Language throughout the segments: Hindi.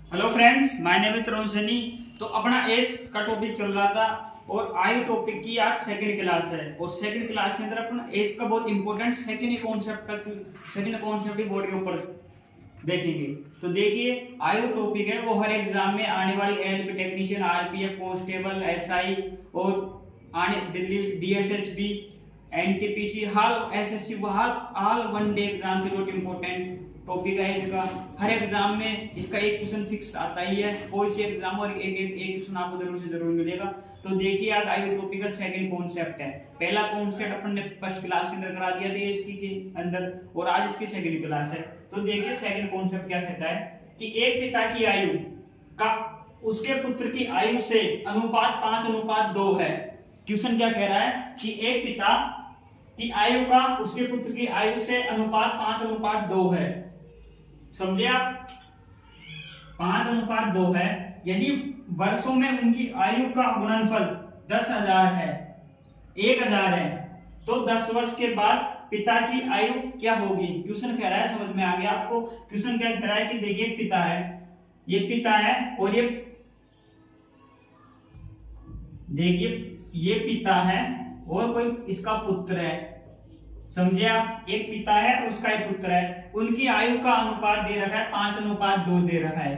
Hello friends, my name is Tarun Saini. तो अपना एज का टॉपिक चल रहा था और आयु टॉपिक की आज सेकंड क्लास है और सेकंड क्लास के अंदर अपना एज का बहुत इंपॉर्टेंट सेकंड कॉन्सेप्ट ही बोर्ड के ऊपर देखेंगे। तो देखिए, आयु टॉपिक है वो हर एग्जाम में आने वाली LP technician, RPF constable, SI और आने दिल्ली डीएसएसबी, एनटीपीसी, हाल एसएससी हाल वन डे एग्जाम के बहुत इंपॉर्टेंट टॉपिक है एज का। हर एग्जाम में इसका एक क्वेश्चन फिक्स आता ही है, कोई सी एग्जाम और एक क्वेश्चन आपको जरूर से जरूर मिलेगा। तो देखिए, आज आयु टॉपिक का सेकंड कॉन्सेप्ट है। पहला कॉन्सेप्ट अपन ने फर्स्ट क्लास के अंदर करा दिया था इसकी के अंदर और आज इसकी सेकंड क्लास है। तो देखिए, सेकंड कॉन्सेप्ट क्या कहता है कि एक पिता की आयु का उसके पुत्र की आयु से अनुपात 5:2 है। क्वेश्चन क्या कह रहा है कि एक पिता की आयु का उसके पुत्र की आयु से अनुपात 5:2 है। समझे आप? 5:2 है। यदि वर्षों में उनकी आयु का गुणनफल 10,000 है, 1,000 है, तो 10 वर्ष के बाद पिता की आयु क्या होगी? क्वेश्चन कह रहा है, समझ में आ गया आपको? क्वेश्चन क्या कह रहा है कि देखिए, एक पिता है, ये पिता है और ये देखिए, ये पिता है और कोई इसका पुत्र है। समझे आप? एक पिता है और उसका एक पुत्र है, उनकी आयु का अनुपात दे रखा है 5:2 दे रखा है।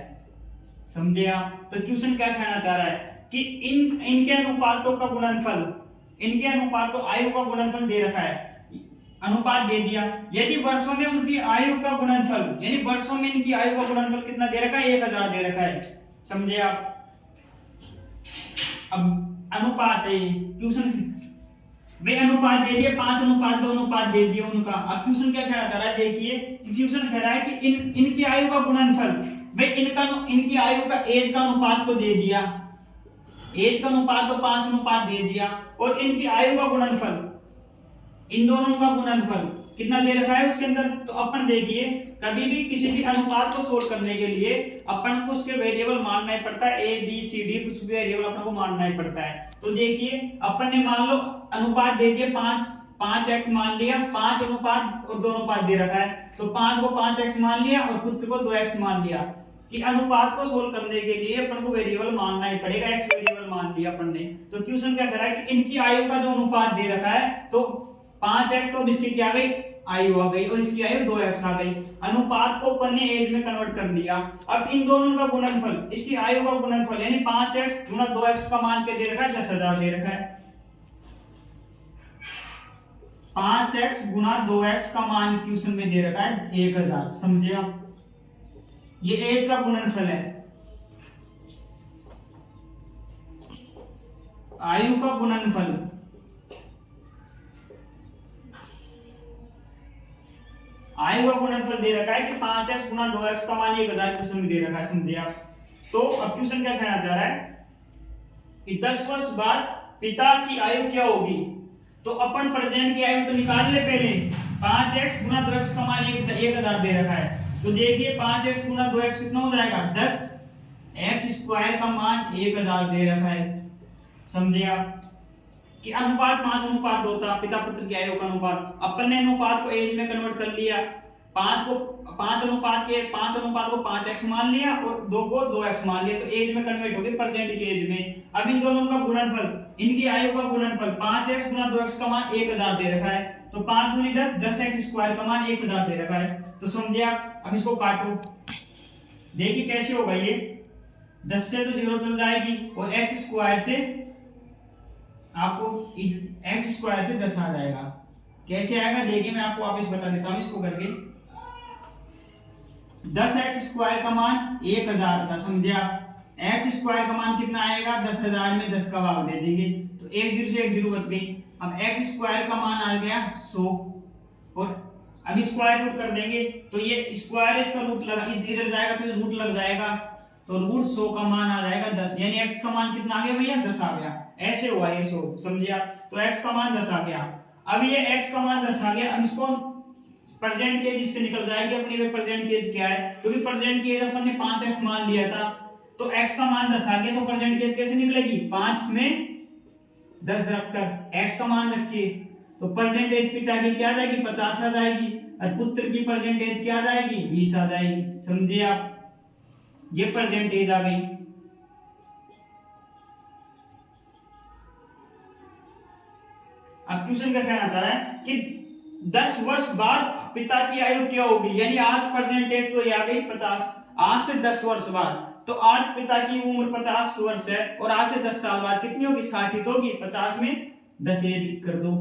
समझे आप? तो क्वेश्चन क्या कहना चाह रहा है कि इनके अनुपातों का गुणनफल, इनके अनुपातों आयु का गुणनफल दे रखा है, अनुपात दे दिया। यदि वर्षों में उनकी आयु का गुणनफल, यानी वर्षों में इनकी आयु का गुणनफल कितना दे रखा है? 1,000 दे रखा है। समझे आप? अब अनुपात है क्वेश्चन, वे अनुपात दे दिए, 5:2 अनुपात दे दिए उनका। अब क्वेश्चन क्या कहना चाह रहा है? देखिए, क्वेश्चन कह रहा है कि इनकी आयु का गुणनफल, वे इनकी आयु का एज का अनुपात तो दे दिया, एज का अनुपात तो 5 दे दिया, और इनकी आयु का गुणनफल, इन दोनों का गुणनफल कितना दे रखा है उसके अंदर। तो अपन देखिए, कभी भी किसी भी अनुपात को सोल्व करने के लिए अपन को उसके वेरिएबल मानना ही पड़ता है। ए बी सी डी कुछ भी वेरिएबल अपन को मानना ही पड़ता है। तो देखिए, अपन ने मान लो अनुपात दे दिए 5x मान लिया, 5 अनुपात और 2 अनुपात दे रखा है, तो 5 को 5x मान लिया और पुत्र को 2x मान लिया। कि अनुपात को सोल्व करने के लिए अपन को वेरिएबल मानना ही पड़ेगा, x वेरिएबल मान लिया अपन ने। तो क्वेश्चन क्या कर रहा है कि इनकी आयु का जो अनुपात दे रखा है, तो 5x तो इसकी क्या गई? आयु आ गई, और इसकी आयु 2x आ गई। अनुपात को अपन ने एज में कन्वर्ट कर लिया। अब इन दोनों का गुणनफल, इसकी आयु का गुणनफल यानी 5x गुना 2x का मान के दे रखा है 10,000 दे रखा है। 5x गुना 2x का मान क्वेश्चन में दे रखा है 1,000। समझे आप? ये एज का गुणनफल है। आयु का गुणनफल, आयु का गुणनफल दे रखा है कि 5x गुना 2x का मान 1,000 क्वेश्चन में दे रखा है। समझे आप? तो अब क्वेश्चन क्या कहना चाह रहा है कि 10 वर्ष बाद पिता की आयु क्या होगी? तो अपन प्रेजेंट की आयु तो निकाल ले पहले। 5x गुना 2x का मान 1,000 दे रखा है। तो देखिए, 5x गुना 2x कितना हो जाएगा? 10x² का मान 1,000 दे रखा है। समझे आप कि अनुपात 5:2 था, पिता पुत्र की आयु का अनुपात। अपन ने अनुपात को एज में कन्वर्ट कर लिया। 5 अनुपात को 5x मान लिया और 2 को 2x मान लिया, तो एज में कन्वर्ट हो गई प्रेजेंट की एज में। अब इन दोनों का गुणनफल, इनकी आयु का गुणनफल 5x गुना 2x का मान 1,000 दे रखा है। तो 5 दूनी 10, 10x² का मान 1,000 दे रखा है। तो समझे आप? अब इसको काटो, देखिए कैसे होगा ये। 10 से तो 0 चल जाएगी और x² से आपको x² से 10 आ जाएगा। कैसे आएगा देखिए, मैं आपको वापस बता देता हूं इसको करके। 10x² का मान 1,000 था। समझे आप? x² का मान कितना आएगा? 10,000 में 10 का भाग दे देंगे, तो 1 0 से 1 0 बच गई। अब x² का मान आ गया 100, और अब स्क्वायर रूट कर देंगे, तो ये स्क्वायर इसका रूट लगा, इधर जाएगा तो रूट लग जाएगा, तो रूट 100 का मान आ जाएगा 10, यानी x का मान कितना आ गया भैया? 10 आ गया। ऐसे हुआ ये 100। समझे आप? तो x का मान 10 आ गया। अब ये x का मान 10 आ गया। अब इसको प्रेजेंट की एज इससे निकल जाएगी अपनी। प्रेजेंट की एज क्या है? क्योंकि प्रेजेंट की एज अपन ने 5x मान लिया था, तो x का मान 10 आ गया, तो प्रेजेंट की एज कैसे निकलेगी? 5 में 10 रखकर x का मान रखिए, तो परसेंटेज पिता की क्या आ जाएगी? 50 आ जाएगी, और पुत्र की परसेंटेज क्या आ जाएगी? 20 आ जाएगी। समझे आप? ये प्रेजेंट एज आ गई। अब क्वेश्चन क्या कहना चाह रहा है कि 10 वर्ष बाद पिता की आयु क्या होगी, यानी आज प्रेजेंट एज तो ये आ गई 50, आज से 10 वर्ष बाद, तो आज पिता की उम्र 50 वर्ष है और आज से 10 साल बाद कितनी होगी, 60 ही तो होगी। 50 में 10 ऐड कर दो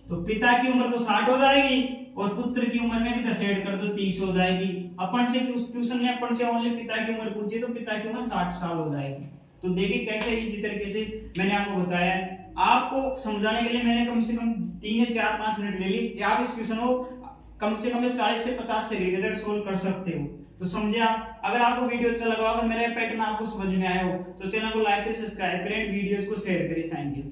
तो पिता की उम्र तो 60 हो जाएगी और पुत्र की उम्र में भी 10 ऐड कर दो 30 हो जाएगी। अपन से क्वेश्चन ने अपन से ओनली पिता की उम्र पूछी तो पिता की उम्र 60 साल हो जाएगी। तो देखिए कैसे इसी तरीके से मैंने आपको बताया, आपको समझाने के लिए मैंने कम से कम 3 या 4-5 मिनट ले ली। आप इस क्वेश्चन को कम से कम 40 से 50 सेकंड के अंदर सोल्व कर सकते हो। तो समझे आप। अगर आपको वीडियो अच्छा लगा, अगर मेरा पैटर्न आपको समझ में आया हो तो चैनल को लाइक करें, सब्सक्राइब करें, वीडियोस को शेयर करें। Thank you.